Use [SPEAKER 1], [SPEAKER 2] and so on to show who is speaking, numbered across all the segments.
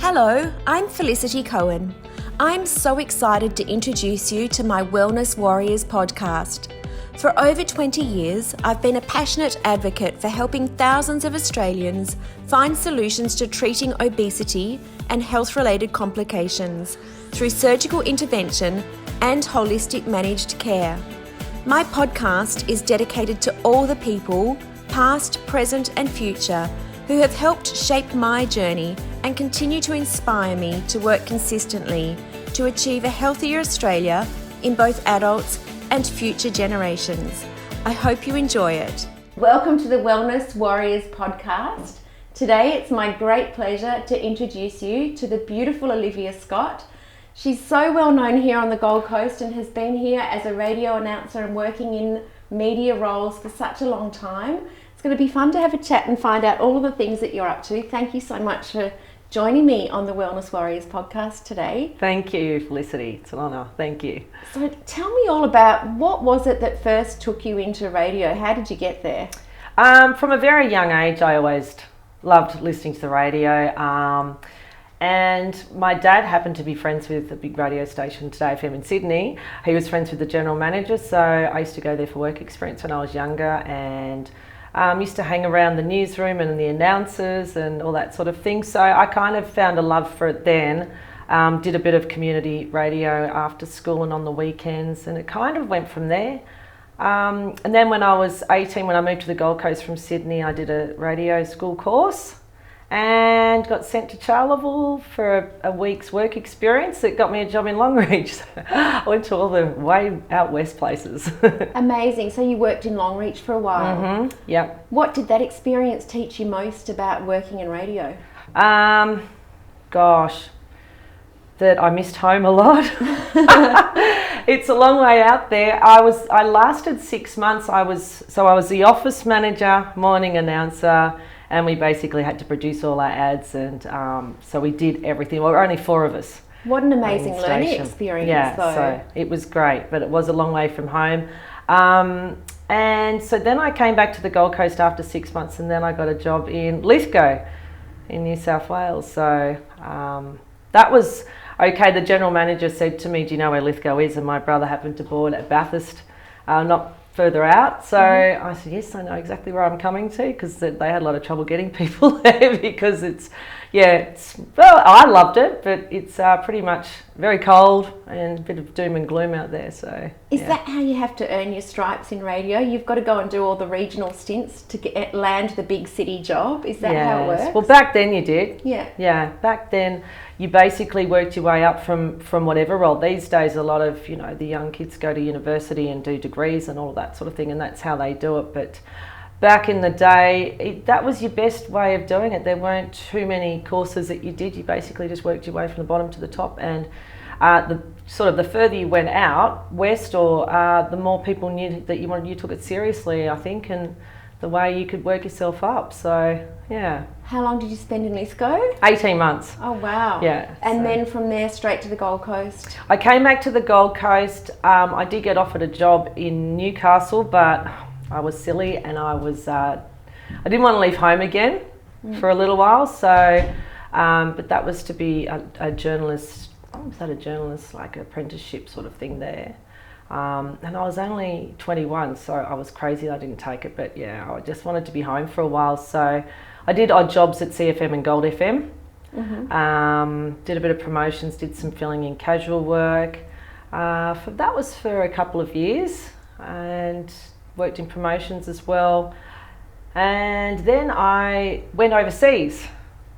[SPEAKER 1] Hello, I'm Felicity Cohen. I'm so excited to introduce you to my Wellness Warriors podcast. For over 20 years, I've been a passionate advocate for helping thousands of Australians find solutions to treating obesity and health-related complications through surgical intervention and holistic managed care. My podcast is dedicated to all the people, past, present and future, who have helped shape my journey and continue to inspire me to work consistently to achieve a healthier Australia in both adults and future generations. I hope you enjoy it. Welcome to the Wellness Warriors podcast. Today it's my great pleasure to introduce you to the beautiful Olivia Scott. She's so well known here on the Gold Coast and has been here as a radio announcer and working in media roles for such a long time. It's going to be fun to have a chat and find out all of the things that you're up to. Thank you so much for joining me on the Wellness Warriors podcast today.
[SPEAKER 2] Thank you, Felicity. It's an honour. Thank you.
[SPEAKER 1] So tell me all about what was it that first took you into radio? How did you get there?
[SPEAKER 2] From a very young age, I always loved listening to the radio. And my dad happened to be friends with a big radio station, Today FM in Sydney. He was friends with the general manager, so I used to go there for work experience when I was younger, and used to hang around the newsroom and the announcers and all that sort of thing. So I kind of found a love for it then. Did a bit of community radio after school and on the weekends, and it kind of went from there. And then when I was 18, when I moved to the Gold Coast from Sydney, I did a radio school course and got sent to Charleville for a week's work experience that got me a job in Longreach. So I went to all the way out west places.
[SPEAKER 1] Amazing. So you worked in Longreach for a while.
[SPEAKER 2] Mm-hmm. Yep. What
[SPEAKER 1] did that experience teach you most about working in radio?
[SPEAKER 2] Gosh, that I missed home a lot. It's a long way out there. I lasted 6 months. I was the office manager, morning announcer, and we basically had to produce all our ads, and so we did everything. Well, there were only 4 of us.
[SPEAKER 1] What an amazing learning experience, though.
[SPEAKER 2] So it was great, but it was a long way from home. And so then I came back to the Gold Coast after 6 months, and then I got a job in Lithgow in New South Wales. So that was okay. The general manager said to me, "Do you know where Lithgow is?" And my brother happened to board at Bathurst, not further out. So I said, yes, I know exactly where I'm coming to, because they had a lot of trouble getting people there because well, I loved it, but it's pretty much very cold and a bit of doom and gloom out there. So
[SPEAKER 1] Is that how you have to earn your stripes in radio? You've got to go and do all the regional stints to land the big city job? Is that how it works?
[SPEAKER 2] Well, back then you did.
[SPEAKER 1] Yeah.
[SPEAKER 2] Yeah, back then you basically worked your way up from whatever role. These days a lot of, the young kids go to university and do degrees and all of that sort of thing, and that's how they do it. But back in the day, that was your best way of doing it. There weren't too many courses that you did. You basically just worked your way from the bottom to the top, and the further you went out west, or the more people knew that you took it seriously, I think, and the way you could work yourself up. So yeah.
[SPEAKER 1] How long did you spend in Lithgow?
[SPEAKER 2] 18 months.
[SPEAKER 1] Oh wow.
[SPEAKER 2] Yeah.
[SPEAKER 1] And then from there straight to the Gold Coast?
[SPEAKER 2] I came back to the Gold Coast. I did get offered a job in Newcastle, but I was silly, and I didn't want to leave home again for a little while. So, but that was to be a journalist. Was that a journalist, like apprenticeship sort of thing there? And I was only 21, so I was crazy I didn't take it. But yeah, I just wanted to be home for a while. So I did odd jobs at CFM and Gold FM. Mm-hmm. Did a bit of promotions, did some filling in casual work. That was for a couple of years, and worked in promotions as well. And then I went overseas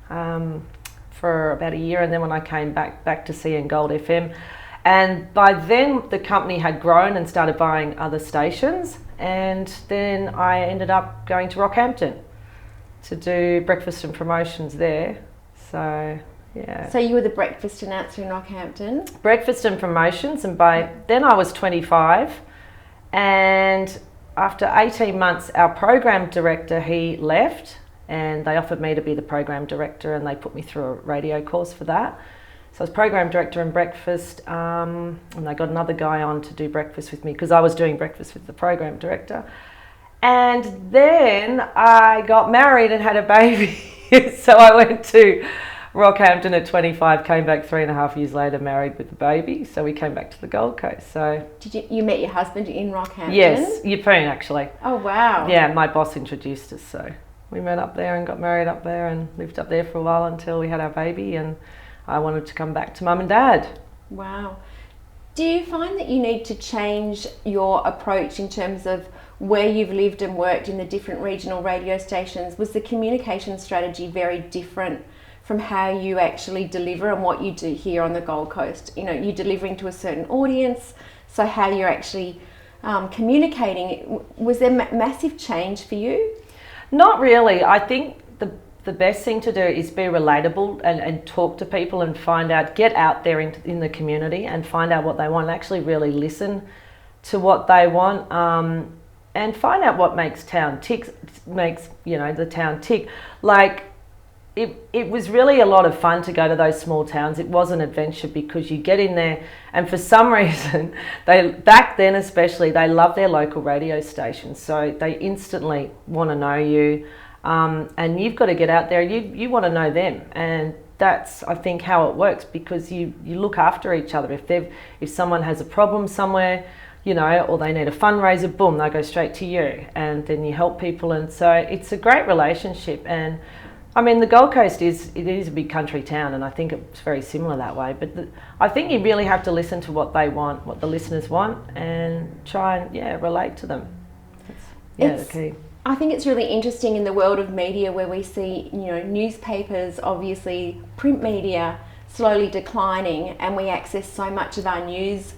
[SPEAKER 2] for about a year, and then when I came back to CN Gold FM, and by then the company had grown and started buying other stations, and then I ended up going to Rockhampton to do breakfast and promotions there. So yeah.
[SPEAKER 1] So you were the breakfast announcer in Rockhampton?
[SPEAKER 2] Breakfast and promotions, and by then I was 25, and after 18 months our program director, he left, and they offered me to be the program director, and they put me through a radio course for that. So I was program director in breakfast, and they got another guy on to do breakfast with me, because I was doing breakfast with the program director. And then I got married and had a baby. So I went to Rockhampton at 25, came back 3.5 years later, married with a baby. So we came back to the Gold Coast. So
[SPEAKER 1] Did you met your husband in Rockhampton?
[SPEAKER 2] yes, Yeppoon actually.
[SPEAKER 1] Oh wow.
[SPEAKER 2] Yeah, my boss introduced us, so we met up there and got married up there and lived up there for a while until we had our baby, and I wanted to come back to mum and dad.
[SPEAKER 1] Wow. Do you find that you need to change your approach in terms of where you've lived and worked in the different regional radio stations? Was the communication strategy very different from how you actually deliver and what you do here on the Gold Coast? You know, you're delivering to a certain audience, so how you're actually communicating. Was there massive change for you?
[SPEAKER 2] Not really. I think the best thing to do is be relatable and talk to people and find out, get out there in the community and find out what they want, and actually really listen to what they want, and find out what makes the town tick. Like, it was really a lot of fun to go to those small towns. It was an adventure because you get in there, and for some reason, back then especially, they love their local radio stations. So they instantly want to know you, and you've got to get out there. You want to know them, and that's, I think, how it works, because you look after each other. If someone has a problem somewhere, you know, or they need a fundraiser, boom, they go straight to you, and then you help people. And so it's a great relationship. And I mean, the Gold Coast is a big country town, and I think it's very similar that way. But I think you really have to listen to what they want, what the listeners want, and try and relate to them. That's the key.
[SPEAKER 1] I think it's really interesting in the world of media, where we see, you know, newspapers, obviously print media slowly declining, and we access so much of our news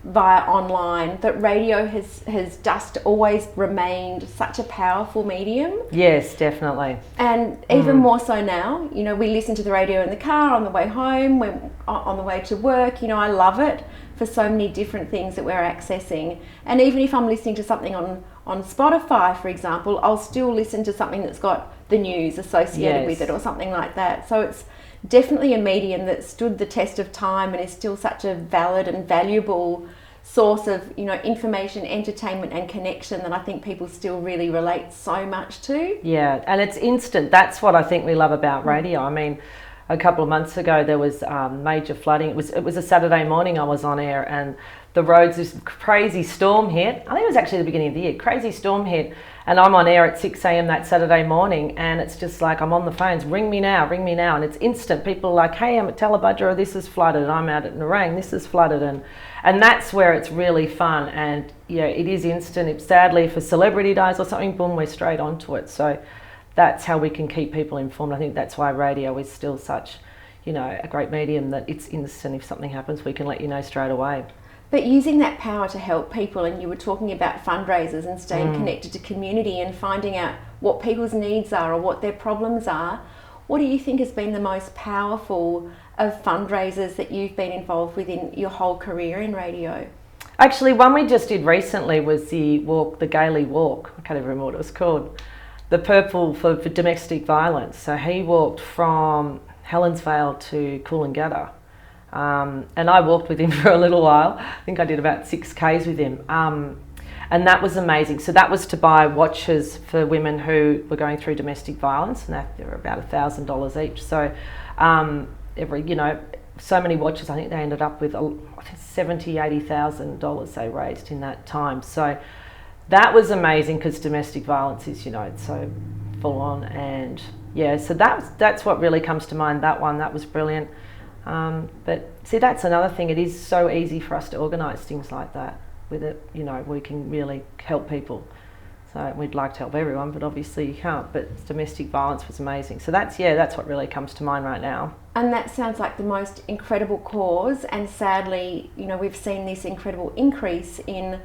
[SPEAKER 1] via online, that radio has just always remained such a powerful medium.
[SPEAKER 2] Yes, definitely.
[SPEAKER 1] And even more so now, you know, we listen to the radio in the car, on the way home, on the way to work. You know, I love it for so many different things that we're accessing. And even if I'm listening to something on Spotify, for example, I'll still listen to something that's got the news associated with it or something like that. So it's definitely a medium that stood the test of time and is still such a valid and valuable source of, you know, information, entertainment and connection that I think people still really relate so much to.
[SPEAKER 2] Yeah, and it's instant. That's what I think we love about radio. I mean, a couple of months ago there was major flooding. It was a Saturday morning I was on air, and the roads, this crazy storm hit. I think it was actually the beginning of the year. Crazy storm hit, and I'm on air at 6 a.m. that Saturday morning, and it's just like I'm on the phones, ring me now, and it's instant. People are like, hey, I'm at Tallabudgera, this is flooded. I'm out at Nerang, this is flooded, and that's where it's really fun. And yeah, it is instant. It's sadly, if a celebrity dies or something, boom, we're straight onto it. So that's how we can keep people informed. I think that's why radio is still such, you know, a great medium, that it's instant. If something happens, we can let you know straight away.
[SPEAKER 1] But using that power to help people, and you were talking about fundraisers and staying connected to community and finding out what people's needs are or what their problems are, what do you think has been the most powerful of fundraisers that you've been involved with in your whole career in radio?
[SPEAKER 2] Actually, one we just did recently was the Gailey Walk. I can't even remember what it was called. The Purple for domestic violence. So he walked from Helensvale to Coolangatta. And I walked with him for a little while. I think I did about 6 Ks with him. And that was amazing. So that was to buy watches for women who were going through domestic violence, and they were about $1,000 each. So so many watches. I think they ended up with $70,000-$80,000 they raised in that time. So that was amazing, because domestic violence is, you know, it's so full on. And yeah, so that's what really comes to mind. That was brilliant. But see, that's another thing. It is so easy for us to organise things like that. With it, you know, we can really help people. So we'd like to help everyone, but obviously you can't. But domestic violence was amazing. So that's what really comes to mind right now.
[SPEAKER 1] And that sounds like the most incredible cause. And sadly, you know, we've seen this incredible increase in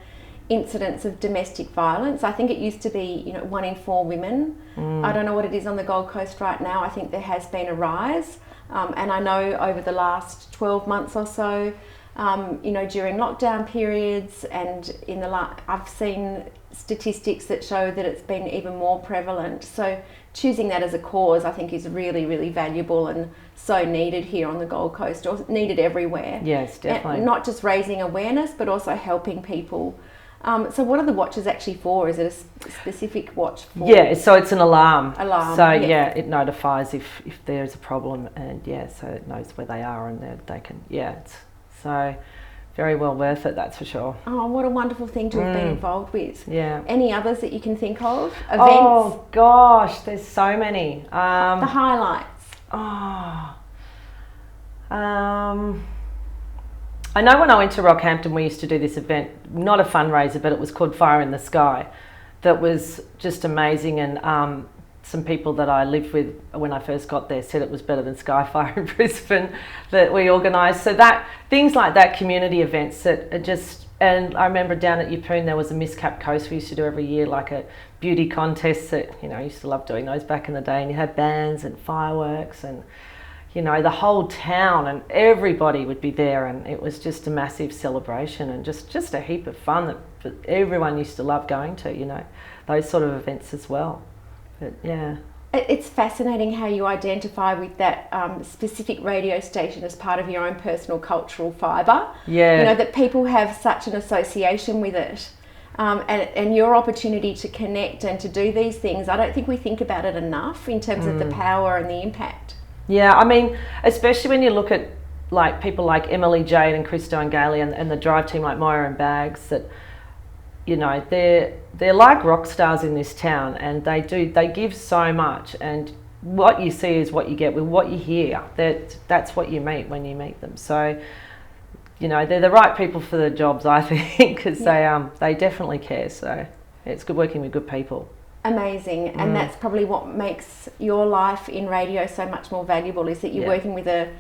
[SPEAKER 1] incidents of domestic violence. I think it used to be, you know, 1 in 4 women. I don't know what it is on the Gold Coast right now. I think there has been a rise. And I know over the last 12 months or so, you know, during lockdown periods and I've seen statistics that show that it's been even more prevalent. So choosing that as a cause, I think, is really, really valuable and so needed here on the Gold Coast, or needed everywhere.
[SPEAKER 2] Yes, definitely.
[SPEAKER 1] And not just raising awareness, but also helping people So what are the watches actually for? Is it a specific watch for?
[SPEAKER 2] Yeah, so it's an alarm.
[SPEAKER 1] So
[SPEAKER 2] it notifies if there's a problem, and so it knows where they are, and they can, it's so very well worth it, that's for sure.
[SPEAKER 1] Oh, what a wonderful thing to have been involved with.
[SPEAKER 2] Yeah.
[SPEAKER 1] Any others that you can think of? Events?
[SPEAKER 2] Oh gosh, there's so many.
[SPEAKER 1] The highlights.
[SPEAKER 2] I know when I went to Rockhampton, we used to do this event, not a fundraiser, but it was called Fire in the Sky. That was just amazing, and some people that I lived with when I first got there said it was better than Skyfire in Brisbane that we organised. So that things like that, community events that are just, and I remember down at Yeppoon there was a Miss Cap Coast we used to do every year, like a beauty contest that, I used to love doing those back in the day, and you had bands and fireworks and the whole town and everybody would be there, and it was just a massive celebration and just a heap of fun that everyone used to love going to, those sort of events as well. But yeah.
[SPEAKER 1] It's fascinating how you identify with that specific radio station as part of your own personal cultural fibre.
[SPEAKER 2] Yeah.
[SPEAKER 1] That people have such an association with it. And your opportunity to connect and to do these things, I don't think we think about it enough in terms of the power and the impact.
[SPEAKER 2] Yeah, I mean, especially when you look at like people like Emily Jade and Christo and Gailey and the drive team like Moira and Bags, that they're like rock stars in this town, and they give so much, and what you see is what you get with what you hear. That's what you meet when you meet them. So they're the right people for the jobs, I think, because they definitely care. So it's good working with good people.
[SPEAKER 1] Amazing. And that's probably what makes your life in radio so much more valuable, is that you're working with a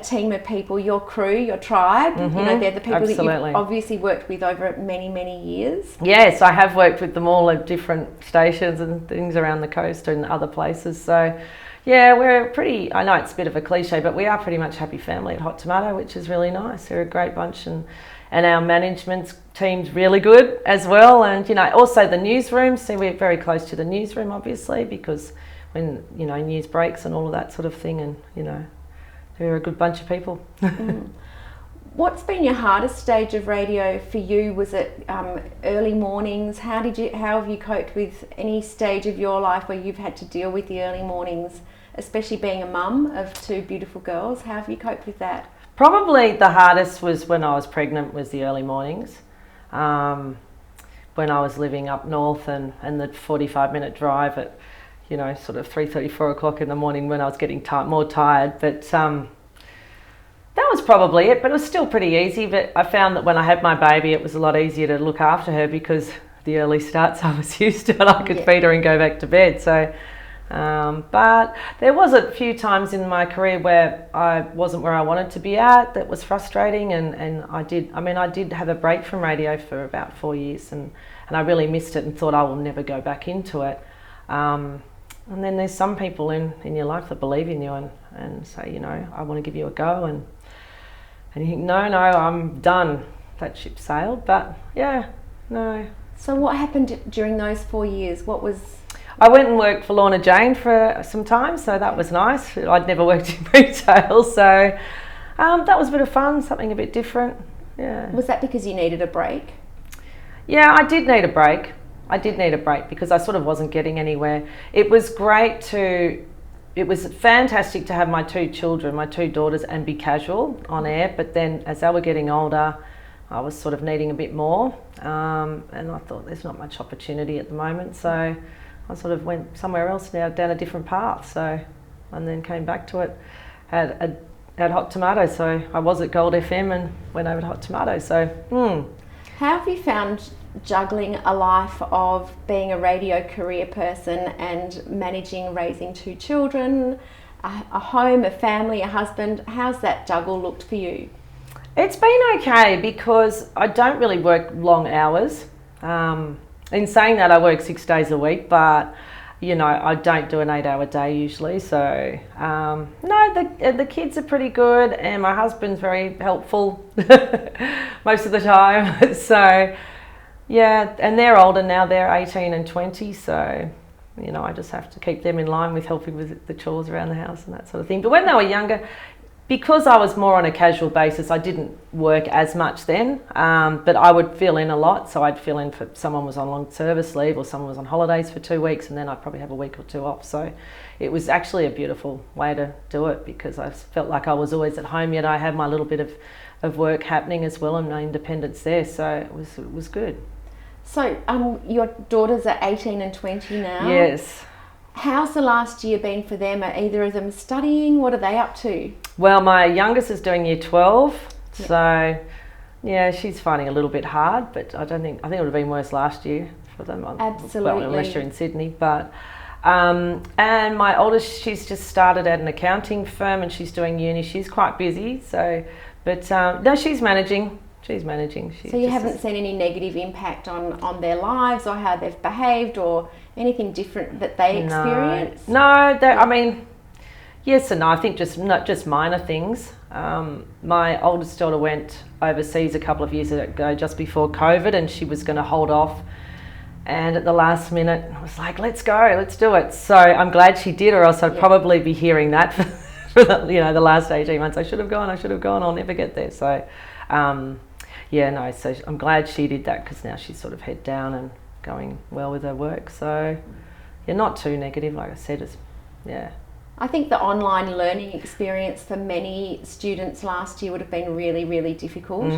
[SPEAKER 1] team of people, your crew, your tribe. They're the people that you've obviously worked with over many, many years. Yes,
[SPEAKER 2] I have worked with them all at different stations and things around the coast and other places. So we're pretty, I know it's a bit of a cliche, but we are pretty much happy family at Hot Tomato, which is really nice. They're a great bunch, and our management team's really good as well. And also the newsroom, so we're very close to the newsroom, obviously, because when news breaks and all of that sort of thing, and they're a good bunch of people.
[SPEAKER 1] What's been your hardest stage of radio for you? Was it early mornings? How have you coped with any stage of your life where you've had to deal with the early mornings, especially being a mum of two beautiful girls? How have you coped with that?
[SPEAKER 2] Probably the hardest was when I was pregnant, was the early mornings. When I was living up north, and the 45-minute drive at sort of 3:30, 4 o'clock in the morning, when I was getting more tired. But that was probably it, but it was still pretty easy. But I found that when I had my baby, it was a lot easier to look after her, because the early starts I was used to, and I could feed her and go back to bed. So but there was a few times in my career where I wasn't where I wanted to be at. That was frustrating, and I did have a break from radio for about 4 years, and I really missed it and thought I will never go back into it. And then there's some people in your life that believe in you and say, I want to give you a go, and you think, no, I'm done. That ship sailed. But no.
[SPEAKER 1] So what happened during those 4 years?
[SPEAKER 2] I went and worked for Lorna Jane for some time, so that was nice. I'd never worked in retail, so that was a bit of fun, something a bit different. Yeah.
[SPEAKER 1] Was that because you needed a break?
[SPEAKER 2] Yeah, I did need a break. Because I sort of wasn't getting anywhere. It was fantastic to have my two children, my two daughters, and be casual on air. But then as they were getting older, I was sort of needing a bit more. And I thought there's not much opportunity at the moment. So I sort of went somewhere else now, down a different path. And then came back to it at Hot Tomato. So I was at Gold FM and went over to Hot Tomato. So,
[SPEAKER 1] How have you found juggling a life of being a radio career person and raising two children, a home, a family, a husband? How's that juggle looked for you?
[SPEAKER 2] It's been okay, because I don't really work long hours. In saying that, I work 6 days a week, but I don't do an 8-hour day usually. So no, the kids are pretty good, and my husband's very helpful most of the time. So yeah, and they're older now, they're 18 and 20, so I just have to keep them in line with helping with the chores around the house and that sort of thing. But when they were younger, because I was more on a casual basis, I didn't work as much then, but I would fill in a lot. So I'd fill in for someone was on long service leave or someone was on holidays for 2 weeks, and then I'd probably have a week or two off. So it was actually a beautiful way to do it, because I felt like I was always at home, yet I had my little bit of work happening as well and my independence there. So it was good.
[SPEAKER 1] So your daughters are 18 and 20 now.
[SPEAKER 2] Yes.
[SPEAKER 1] How's the last year been for them? Are either of them studying? What are they up to?
[SPEAKER 2] Well, my youngest is doing year 12, so yeah, she's finding it a little bit hard, but I think it would have been worse last year for them.
[SPEAKER 1] Absolutely.
[SPEAKER 2] Well, unless you're in Sydney, but and my oldest, she's just started at an accounting firm and she's doing uni. She's quite busy, so but no, she's managing. She's managing.
[SPEAKER 1] So you haven't seen any negative impact on their lives or how they've behaved or anything different that they experience?
[SPEAKER 2] No, I mean, yes and no. I think not just minor things. My oldest daughter went overseas a couple of years ago, just before COVID, and she was going to hold off. And at the last minute, I was like, "Let's go, let's do it." So I'm glad she did, or else I'd probably be hearing that for the last 18 months. I should have gone. I'll never get there. So. So I'm glad she did that, because now she's sort of head down and going well with her work. So, not too negative, like I said.
[SPEAKER 1] I think the online learning experience for many students last year would have been really, really difficult.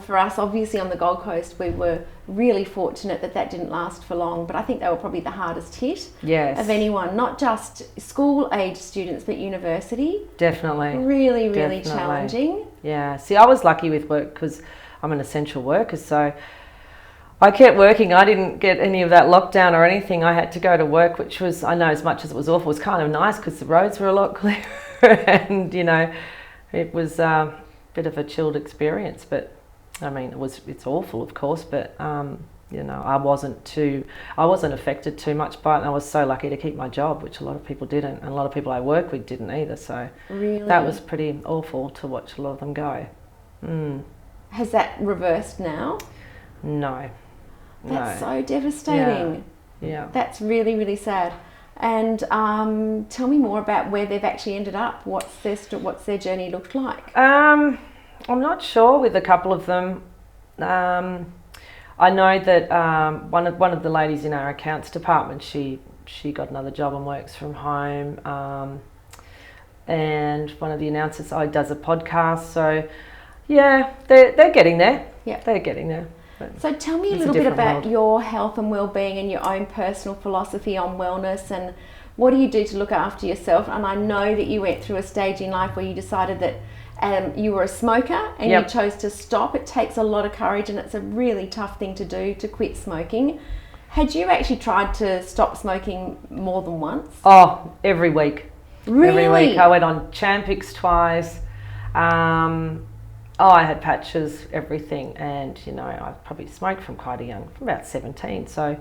[SPEAKER 1] For us, obviously on the Gold Coast, we were really fortunate that didn't last for long, but I think they were probably the hardest hit of anyone, not just school-age students, but university.
[SPEAKER 2] Definitely.
[SPEAKER 1] Really, really challenging.
[SPEAKER 2] Yeah. See, I was lucky with work because I'm an essential worker, so I kept working. I didn't get any of that lockdown or anything. I had to go to work, which was, I know, as much as it was awful, was kind of nice because the roads were a lot clearer and, it was a bit of a chilled experience. But, I mean, it's awful, of course, but, I wasn't affected too much by it, and I was so lucky to keep my job, which a lot of people didn't, and a lot of people I work with didn't either. So that was pretty awful to watch a lot of them go.
[SPEAKER 1] Has that reversed now?
[SPEAKER 2] No.
[SPEAKER 1] That's so devastating.
[SPEAKER 2] Yeah.
[SPEAKER 1] That's really, really sad. And tell me more about where they've actually ended up. What's their journey looked like?
[SPEAKER 2] I'm not sure with a couple of them. I know that one of the ladies in our accounts department, she got another job and works from home. And one of the announcers does a podcast. So yeah, they're getting there. Yeah, they're getting there.
[SPEAKER 1] So tell me a little bit about your health and well-being and your own personal philosophy on wellness, and what do you do to look after yourself? And I know that you went through a stage in life where you decided that you were a smoker and you chose to stop. It takes a lot of courage, and it's a really tough thing to do, to quit smoking. Had you actually tried to stop smoking more than once?
[SPEAKER 2] Oh, every week.
[SPEAKER 1] Really?
[SPEAKER 2] Every week. I went on Champix twice. I had patches, everything, and I probably smoked from from about 17. So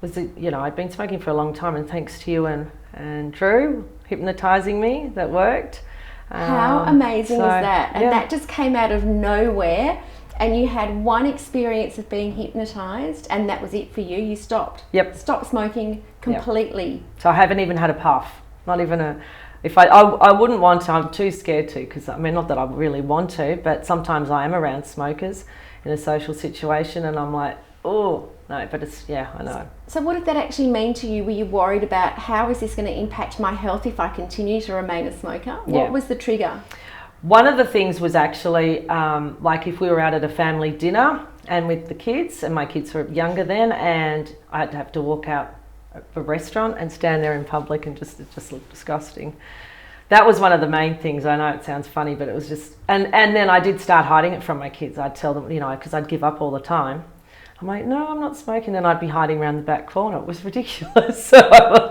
[SPEAKER 2] I'd been smoking for a long time, and thanks to you and Drew hypnotising me, that worked.
[SPEAKER 1] How amazing is that? And that just came out of nowhere, and you had one experience of being hypnotised, and that was it for you. You stopped.
[SPEAKER 2] Yep.
[SPEAKER 1] Stopped smoking completely.
[SPEAKER 2] Yep. So I haven't even had a puff, not even a. If I wouldn't want to, I'm too scared to, because I mean, not that I really want to, but sometimes I am around smokers in a social situation and I'm like, oh, no, but I know.
[SPEAKER 1] So what did that actually mean to you? Were you worried about how is this going to impact my health if I continue to remain a smoker? What was the trigger?
[SPEAKER 2] One of the things was actually, like if we were out at a family dinner and with the kids, and my kids were younger then, and I had to have to walk out a restaurant and stand there in public and it just looked disgusting. That was one of the main things. I know it sounds funny, but it was just, and then I did start hiding it from my kids. I'd tell them, because I'd give up all the time. I'm like, no, I'm not smoking. Then I'd be hiding around the back corner. It was ridiculous. So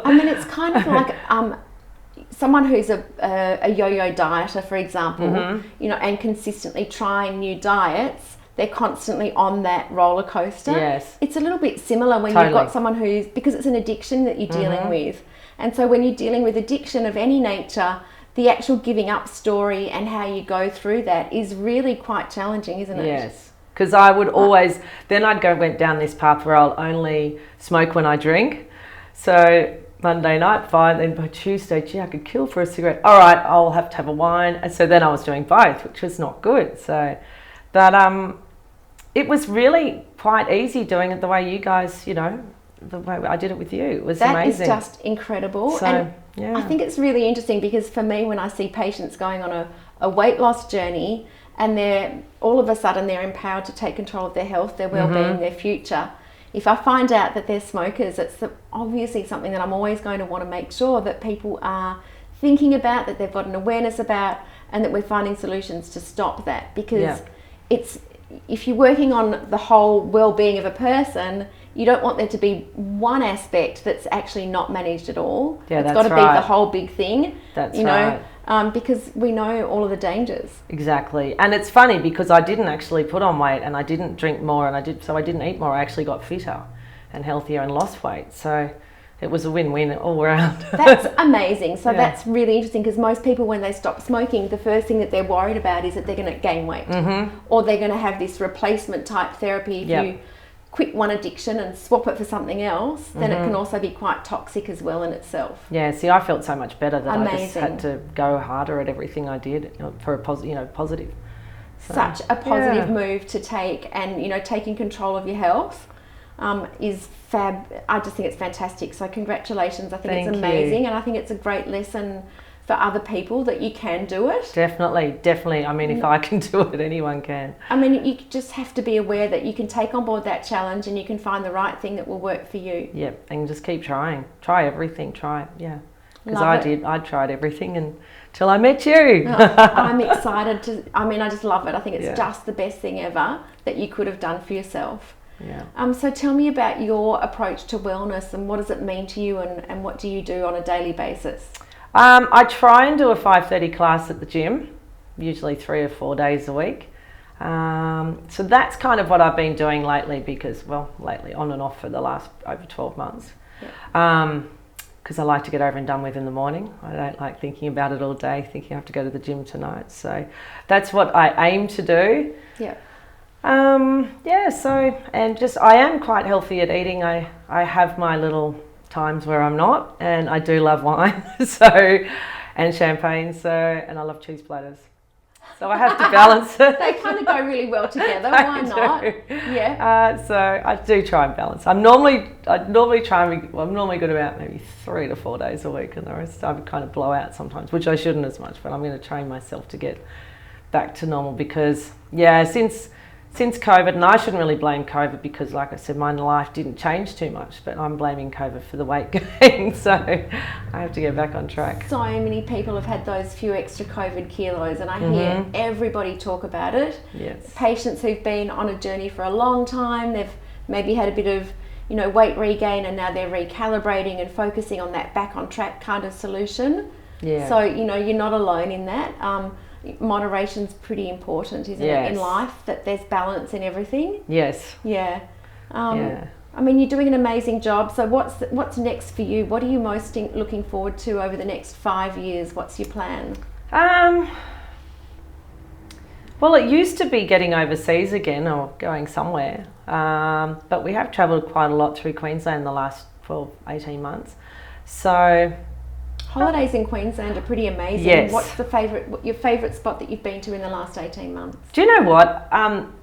[SPEAKER 1] I mean, it's kind of like someone who's a yo-yo dieter, for example, and consistently trying new diets. They're constantly on that roller coaster.
[SPEAKER 2] Yes.
[SPEAKER 1] It's a little bit similar when you've got someone because it's an addiction that you're dealing with. And so when you're dealing with addiction of any nature, the actual giving up story and how you go through that is really quite challenging, isn't it?
[SPEAKER 2] Yes. Because I would went down this path where I'll only smoke when I drink. So, Monday night, fine. Then by Tuesday, gee, I could kill for a cigarette. All right, I'll have to have a wine. And so then I was doing both, which was not good. So, but it was really quite easy doing it the way you guys, you know, the way I did it with you. It was amazing.
[SPEAKER 1] That is just incredible.
[SPEAKER 2] So,
[SPEAKER 1] and
[SPEAKER 2] yeah.
[SPEAKER 1] I think it's really interesting because for me, when I see patients going on a weight loss journey and they're all of a sudden they're empowered to take control of their health, their well-being, their future. If I find out that they're smokers, it's obviously something that I'm always going to want to make sure that people are thinking about, that they've got an awareness about, and that we're finding solutions to stop that. Because if you're working on the whole well-being of a person, you don't want there to be one aspect that's actually not managed at all.
[SPEAKER 2] Yeah,
[SPEAKER 1] it's got to be the whole big thing.
[SPEAKER 2] That's
[SPEAKER 1] you
[SPEAKER 2] right.
[SPEAKER 1] know, because we know all of the dangers.
[SPEAKER 2] Exactly. And it's funny because I didn't actually put on weight and I didn't drink more and I didn't eat more. I actually got fitter and healthier and lost weight. So it was a win-win all around.
[SPEAKER 1] That's amazing. So that's really interesting because most people, when they stop smoking, the first thing that they're worried about is that they're going to gain weight or they're going to have this replacement type therapy. If you quit one addiction and swap it for something else, then it can also be quite toxic as well in itself.
[SPEAKER 2] Yeah, see, I felt so much better that
[SPEAKER 1] Amazing.
[SPEAKER 2] I just had to go harder at everything I did for a positive. So,
[SPEAKER 1] such a positive move to take, and taking control of your health is fab. I just think it's fantastic. So congratulations. I think it's amazing, and I think it's a great lesson for other people that you can do it.
[SPEAKER 2] Definitely. I mean, if I can do it, anyone can.
[SPEAKER 1] I mean, you just have to be aware that you can take on board that challenge and you can find the right thing that will work for you.
[SPEAKER 2] Yep, and just keep trying. Try everything. Because I tried everything until I met you.
[SPEAKER 1] I'm excited to. I mean, I just love it. I think it's just the best thing ever that you could have done for yourself.
[SPEAKER 2] Yeah.
[SPEAKER 1] So tell me about your approach to wellness and what does it mean to you, and what do you do on a daily basis?
[SPEAKER 2] I try and do a 5:30 class at the gym, usually 3 or 4 days a week. So that's kind of what I've been doing lately lately on and off for the last over 12 months. Because I like to get over and done with in the morning. I don't like thinking about it all day, thinking I have to go to the gym tonight. So that's what I aim to do.
[SPEAKER 1] Yeah.
[SPEAKER 2] I am quite healthy at eating. I have my little times where I'm not, and I do love wine and champagne, and I love cheese platters, so I have to balance it.
[SPEAKER 1] They kind of go really well together. Why not? Yeah.
[SPEAKER 2] So I do try and balance. I'm normally good about maybe 3 to 4 days a week, and the rest I would kind of blow out sometimes, which I shouldn't as much, but I'm going to train myself to get back to normal because since COVID, and I shouldn't really blame COVID because, like I said, my life didn't change too much, but I'm blaming COVID for the weight gain, so I have to get back on track.
[SPEAKER 1] So many people have had those few extra COVID kilos, and I hear everybody talk about it.
[SPEAKER 2] Yes.
[SPEAKER 1] Patients who've been on a journey for a long time, they've maybe had a bit of weight regain, and now they're recalibrating and focusing on that back on track kind of solution.
[SPEAKER 2] Yeah.
[SPEAKER 1] So, you're not alone in that. Moderation's pretty important, isn't it, in life, that there's balance in everything.
[SPEAKER 2] Yes.
[SPEAKER 1] Yeah. I mean, you're doing an amazing job. So what's next for you? What are you most looking forward to over the next 5 years? What's your plan?
[SPEAKER 2] Well, it used to be getting overseas again or going somewhere, but we have travelled quite a lot through Queensland the last 12, 18 months. So
[SPEAKER 1] holidays in Queensland are pretty amazing.
[SPEAKER 2] Yes.
[SPEAKER 1] What's your favourite spot that you've been to in the last 18 months?
[SPEAKER 2] Do you know what? I'm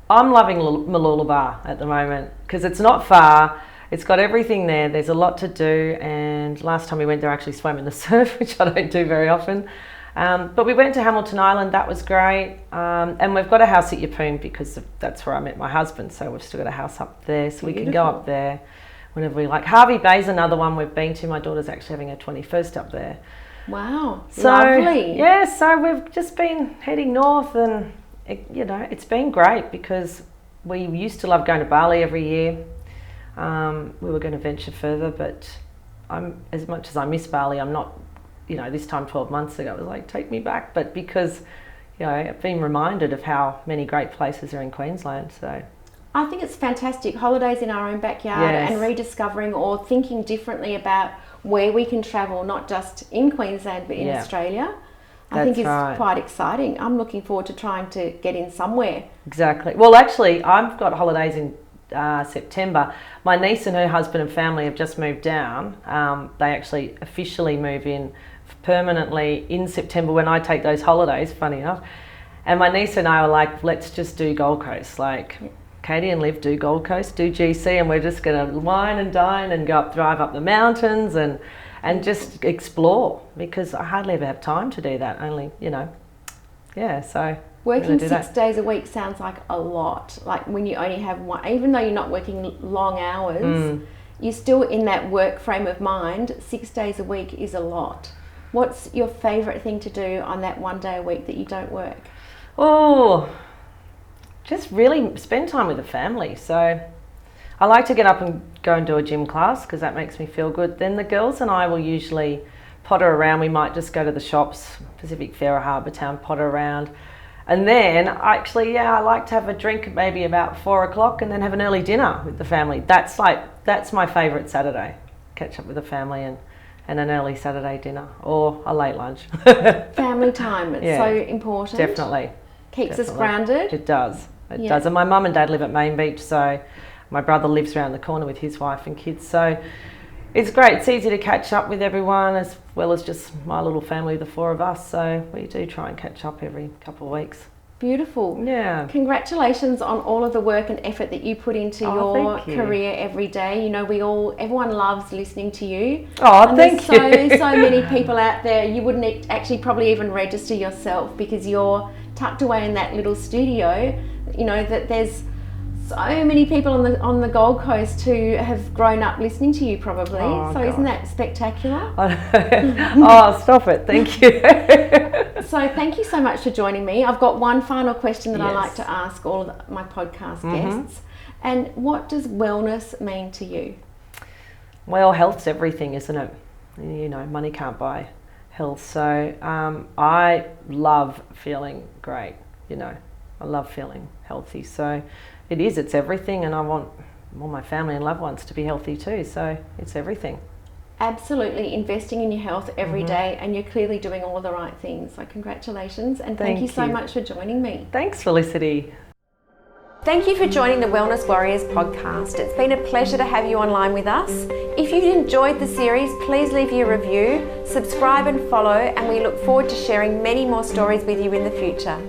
[SPEAKER 2] loving Mooloolaba at the moment because it's not far. It's got everything there. There's a lot to do. And last time we went there, I actually swam in the surf, which I don't do very often. But we went to Hamilton Island. That was great. And we've got a house at Yeppoon because that's where I met my husband. So we've still got a house up there. So we can go up there whenever we like. Harvey Bay's another one we've been to. My daughter's actually having her 21st up there.
[SPEAKER 1] Wow,
[SPEAKER 2] so,
[SPEAKER 1] lovely.
[SPEAKER 2] Yeah, so we've just been heading north, and it's been great because we used to love going to Bali every year. We were going to venture further, but as much as I miss Bali, I'm not, this time 12 months ago, it was like, take me back. But because, I've been reminded of how many great places are in Queensland, so.
[SPEAKER 1] I think it's fantastic. Holidays in our own backyard and rediscovering or thinking differently about where we can travel, not just in Queensland but in Australia. I think is quite exciting. I'm looking forward to trying to get in somewhere.
[SPEAKER 2] Exactly. Well, actually, I've got holidays in September. My niece and her husband and family have just moved down. They actually officially move in permanently in September when I take those holidays, funny enough. And my niece and I were like, let's just do Gold Coast. Like, Katie and Liv do Gold Coast, do GC, and we're just going to wine and dine and drive up the mountains and just explore, because I hardly ever have time to do that. Only, so
[SPEAKER 1] working 6 days a week sounds like a lot. Like when you only have one, even though you're not working long hours, you're still in that work frame of mind. 6 days a week is a lot. What's your favourite thing to do on that 1 day a week that you don't work?
[SPEAKER 2] Oh, just really spend time with the family. So I like to get up and go and do a gym class because that makes me feel good. Then the girls and I will usually potter around. We might just go to the shops, Pacific Fair or Harbour Town, potter around. And then actually, I like to have a drink maybe about 4 o'clock and then have an early dinner with the family. That's my favourite Saturday. Catch up with the family and an early Saturday dinner or a late lunch.
[SPEAKER 1] Family time, it's so important.
[SPEAKER 2] Definitely.
[SPEAKER 1] Keeps us grounded.
[SPEAKER 2] It does. It does. And my mum and dad live at Main Beach, so my brother lives around the corner with his wife and kids. So it's great. It's easy to catch up with everyone as well as just my little family, the four of us. So we do try and catch up every couple of weeks.
[SPEAKER 1] Beautiful.
[SPEAKER 2] Yeah.
[SPEAKER 1] Congratulations on all of the work and effort that you put into your career every day. Everyone loves listening to you.
[SPEAKER 2] Oh,
[SPEAKER 1] and
[SPEAKER 2] thank you.
[SPEAKER 1] There's so many people out there, you wouldn't actually probably even register yourself because you're tucked away in that little studio. That there's so many people on the Gold Coast who have grown up listening to you probably. Isn't that spectacular?
[SPEAKER 2] Oh, stop it. Thank you.
[SPEAKER 1] So thank you so much for joining me. I've got one final question that I like to ask all of my podcast guests. And what does wellness mean to you?
[SPEAKER 2] Well, health's everything, isn't it? Money can't buy health. So I love feeling great. I love feeling healthy. So it's everything, and I want all my family and loved ones to be healthy too. So it's everything.
[SPEAKER 1] Absolutely, investing in your health every day, and you're clearly doing all the right things. So congratulations, and thank you so much for joining me.
[SPEAKER 2] Thanks, Felicity.
[SPEAKER 1] Thank you for joining the Wellness Warriors podcast. It's been a pleasure to have you online with us. If you've enjoyed the series, please leave your review, subscribe and follow, and we look forward to sharing many more stories with you in the future.